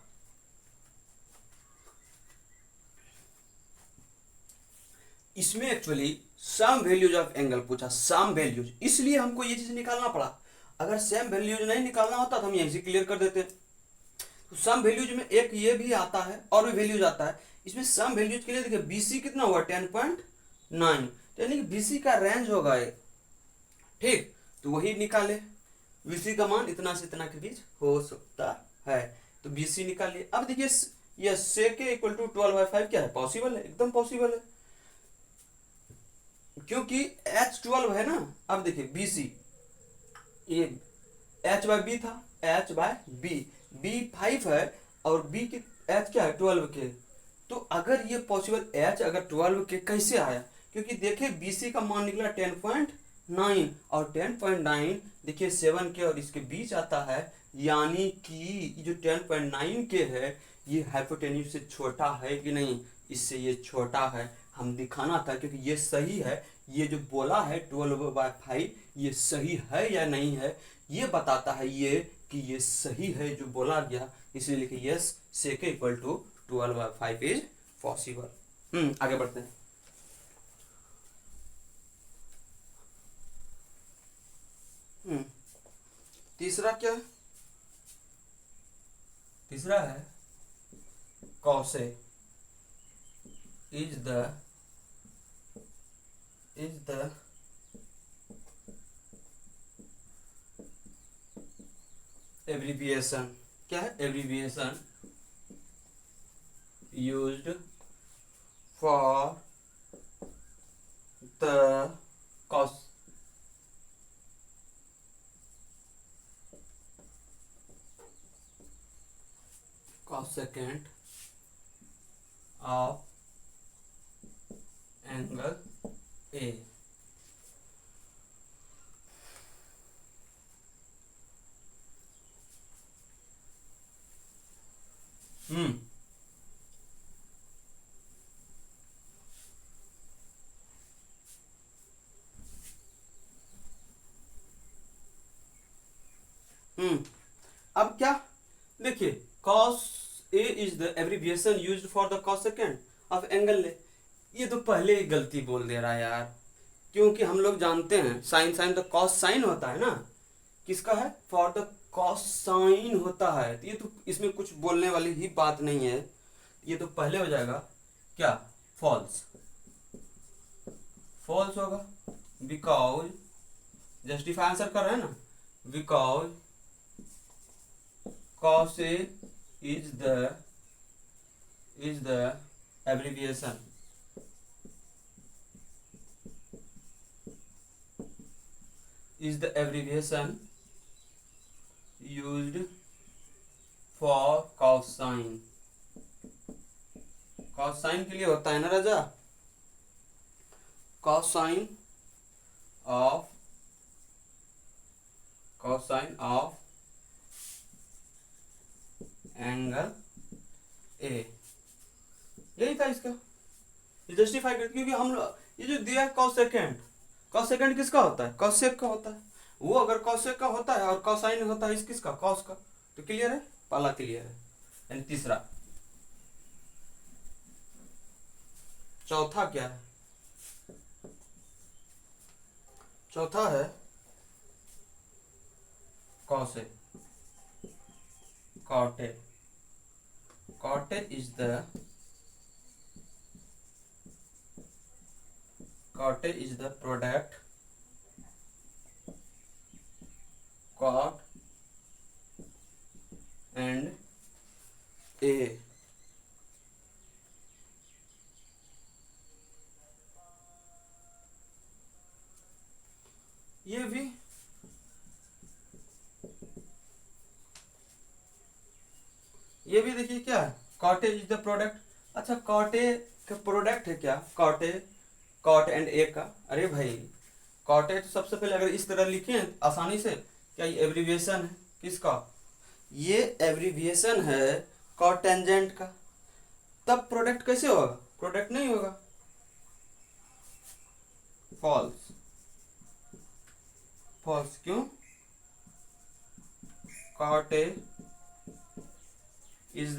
इसमें actually some values of angle पूछा, सम वैल्यूज, इसलिए हमको ये चीज निकालना पड़ा। अगर सेम वैल्यूज नहीं निकालना होता तो हम यहीं से क्लियर कर देते। तो सम वैल्यूज में एक ये भी आता है और भी वैल्यूज आता है। इसमें सम वैल्यूज के लिए देखिए बीसी कितना हुआ 10.9, यानी कि बीसी का रेंज होगा ये, ठीक। तो वही निकाले, बीसी का मान इतना से इतना के बीच हो सकता है, तो बीसी निकालिए। अब देखिए ये sec इक्वल टू 12/5 क्या है, पॉसिबल है, एकदम पॉसिबल है, क्योंकि H12 है ना। अब देखिए बीसी, ये H/B था, H/B, B 5 है और B की H क्या है 12 के। तो अगर ये पॉसिबल H अगर 12 के कैसे आया, क्योंकि देखिए BC का मान निकला 10.9 और 10.9 देखिए 7 के और इसके बीच आता है, यानी कि जो 10.9 के है ये हाइपोटेन्यूज से छोटा है कि नहीं, इससे ये छोटा है। हम दिखाना था क्योंकि ये सही है, ये जो बोला है 12/5 ये सही है या नहीं है, ये बताता है ये कि ये सही है जो बोला गया, इसलिए लिखे yes sec equal to 12/5 is possible. आगे बढ़ते हैं। तीसरा क्या है, तीसरा है कॉसे इज द एब्रीविएशन, क्या है abbreviation used for the cos cosecant of angle A। अब क्या देखिए cos A is the abbreviation used for the cosecant of angle ए। ये तो पहले ही गलती बोल दे रहा है यार, क्योंकि हम लोग जानते हैं साइन साइन तो कॉस साइन होता है ना, किसका है फॉर द कॉस साइन होता है, तो ये तो इसमें कुछ बोलने वाली ही बात नहीं है, ये तो पहले हो जाएगा क्या फॉल्स, फॉल्स होगा, बिकॉज जस्टिफाई आंसर कर रहे हैं ना, because cos A is the abbreviation used for cosine। cosine के लिए होता है ना राजा, cosine of एंगल ए, यही था इसका, ये जस्टिफाई कर, क्योंकि हम ये जो दिया है कॉसेकेंट किसका होता है, कॉसेक का होता है, वो अगर कॉसेक का होता है और कॉसाइन होता है इस किसका कॉस का, तो क्लियर है, पहला क्लियर है। यानी तीसरा, चौथा क्या है, चौथा है कॉसे, कॉटे, कॉटे is the product cot and A। ये भी देखिए क्या है, कॉटे इज द प्रोडक्ट। अच्छा कॉटे का प्रोडक्ट है क्या, कॉटे कॉट एंड ए का, अरे भाई कॉटे तो सबसे पहले अगर इस तरह लिखे आसानी से, क्या ये एब्रीविएशन है किसका, ये एब्रीविएशन है कॉट टेंजेंट का, तब प्रोडक्ट कैसे होगा, प्रोडक्ट नहीं होगा, फॉल्स, फॉल्स क्यों, cot A is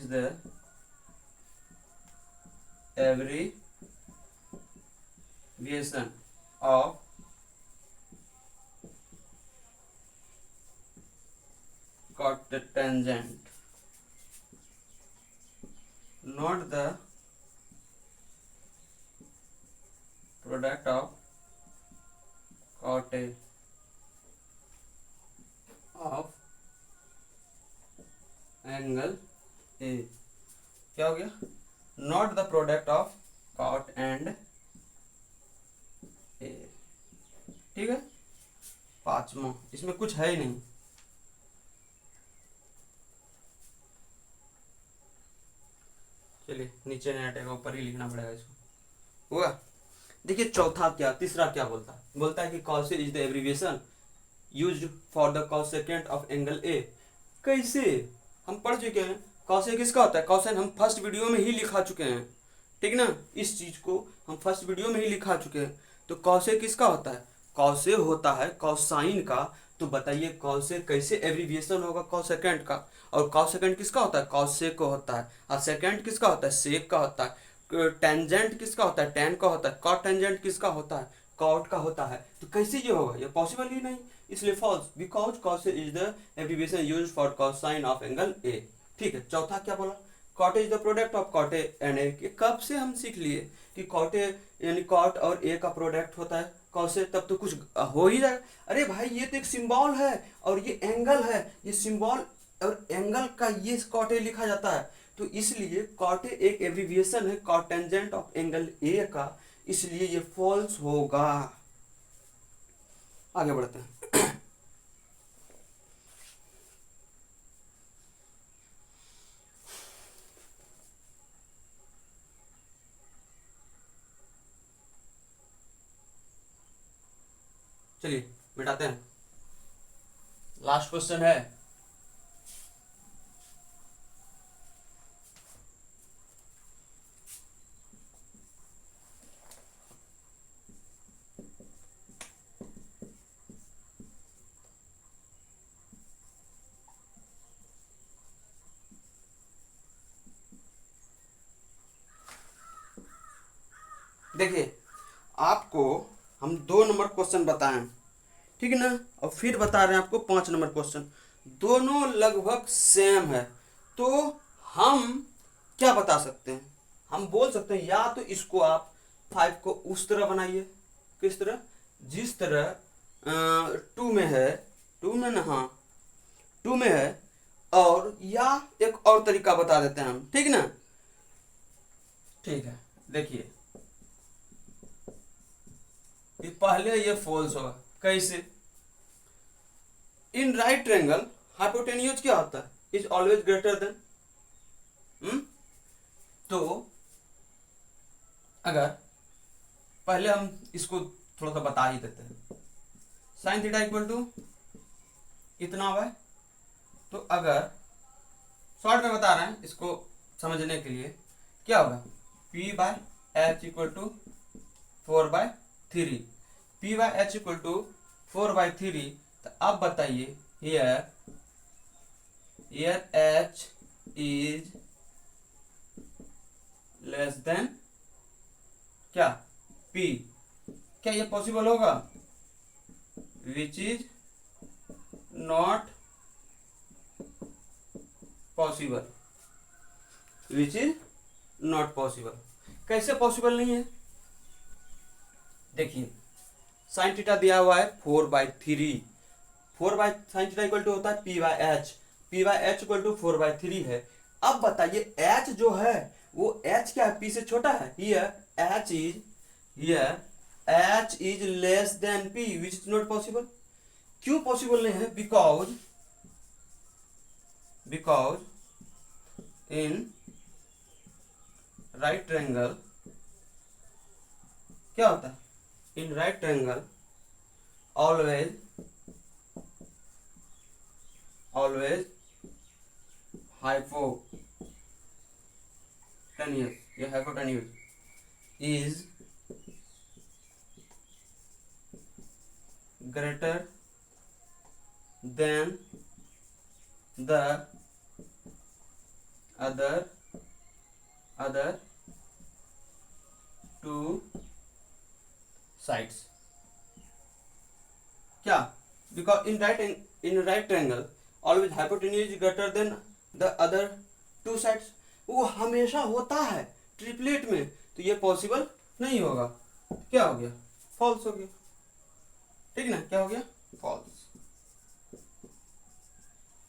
the abbreviation of cotangent, not the product of cot of angle A। क्या हो गया? Not the product of cot and A. ठीक है, पांचवा, इसमें कुछ है ही नहीं। चलिए नीचे नहीं हटेगा, ऊपर ही लिखना पड़ेगा इसको। हुआ? देखिए चौथा क्या, तीसरा क्या बोलता है? बोलता है कि cos is the abbreviation used for the cosecant of angle A. कैसे? हम पढ़ चुके हैं कॉसे किसका होता है। कॉसेन हम फर्स्ट वीडियो में ही लिखा चुके हैं, ठीक ना? इस चीज को हम फर्स्ट वीडियो में ही लिखा चुके हैं। तो कॉसे किसका होता है? कॉसे होता है कॉसाइन का। तो बताइए कॉसे कैसे एब्रीविएशन होगा कॉसेकेंट का? और कॉसेकेंट किसका होता है? कॉसेक को होता है। और सेकेंड किसका होता है? सेक का होता है। टेंजेंट किसका होता है? टेन का होता है। कॉट टेंजेंट किसका होता है? कॉट का होता है। तो कैसे ये होगा? ये पॉसिबल ही नहीं, इसलिए false, because cos is the abbreviation used for cosine of angle A. ठीक है, चौथा क्या बोला? Cot is the product of cot and A. कब से हम सीख लिए कि कॉट यानी कॉट और ए का प्रोडक्ट होता है कॉसे, तब तो कुछ हो ही जाएगा। अरे भाई ये तो एक सिंबल है और ये एंगल है, ये सिंबल और एंगल का ये कॉट ए लिखा जाता है। तो इसलिए कॉट ए एक एब्रीविएशन है cotangent of angle A का, इसलिए ये फॉल्स होगा। आगे बढ़ते हैं। चलिए मिटाते हैं। लास्ट क्वेश्चन है, देखिए आपको हम 2 नंबर क्वेश्चन बताएं, ठीक है ना? और फिर बता रहे हैं आपको 5 नंबर क्वेश्चन, दोनों लगभग सेम है। तो हम क्या बता सकते हैं? हम बोल सकते हैं या तो इसको आप 5 को उस तरह बनाइए, किस तरह? जिस तरह 2 में है, 2 में ना, हाँ 2 में है। और या एक और तरीका बता देते हैं हम, ठीक ना? ठीक है, देखिए पहले ये फॉल्स होगा। कैसे? इन राइट ट्रायंगल हाइपोटेन्यूज क्या होता है? Is always greater than. तो अगर पहले हम इसको थोड़ा सा बता ही देते हैं, साइन थीटा इक्वल टू इतना हुआ है। तो अगर शॉर्ट में बता रहे हैं इसको समझने के लिए, क्या होगा? P by H equal to 4/3। P by H equal to 4/3। तो अब बताइए here H is less than क्या? P। क्या ये पॉसिबल होगा? Which is not possible, which is not possible. कैसे पॉसिबल नहीं है? देखिए साइन थीटा दिया हुआ है 4/3। 4/sin थीटा इक्वल टू होता है P/h। P/h इक्वल टू 4/3 है। अब बताइए h जो है वो h क्या है? P से छोटा है। h is less then P, which is not possible. क्यों पॉसिबल नहीं है? बिकॉज इन राइट ट्रायंगल क्या होता है? In right triangle always hypotenuse is greater than the other two sides। क्या? Because in right triangle always hypotenuse greater than the other two sides, वो हमेशा होता है ट्रिपलेट में, तो ये पॉसिबल नहीं होगा। क्या हो गया? फॉल्स हो गया। ठीक ना, क्या हो गया? फॉल्स,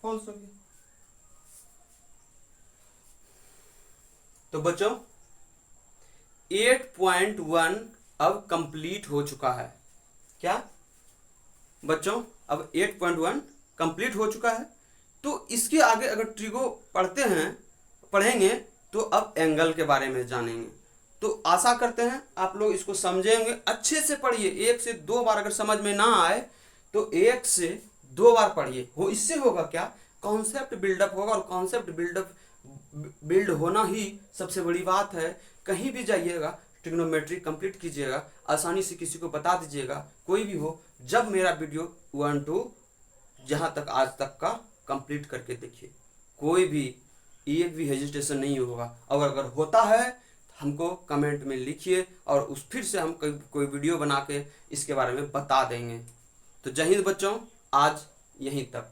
फॉल्स हो गया। तो बच्चों 8.1 अब कंप्लीट हो चुका है। क्या बच्चों? अब 8.1 कंप्लीट हो चुका है। तो इसके आगे अगर ट्रिगो पढ़ेंगे तो अब एंगल के बारे में जानेंगे। तो आशा करते हैं आप लोग इसको समझेंगे। अच्छे से पढ़िए, 1 से 2 बार अगर समझ में ना आए तो 1 से 2 बार पढ़िए। हो इससे होगा क्या? कॉन्सेप्ट बिल्डअप होगा, और कॉन्सेप्ट बिल्ड होना ही सबसे बड़ी बात है। कहीं भी जाइएगा ट्रिग्नोमेट्री कंप्लीट कीजिएगा, आसानी से किसी को बता दीजिएगा, कोई भी हो। जब मेरा वीडियो 1 to जहाँ तक आज तक का कंप्लीट करके देखिए, कोई भी एक भी हेजिटेशन नहीं होगा। और अगर होता है हमको कमेंट में लिखिए, और उस फिर से हम कोई वीडियो बना के इसके बारे में बता देंगे। तो जय हिंद बच्चों, आज यहीं तक।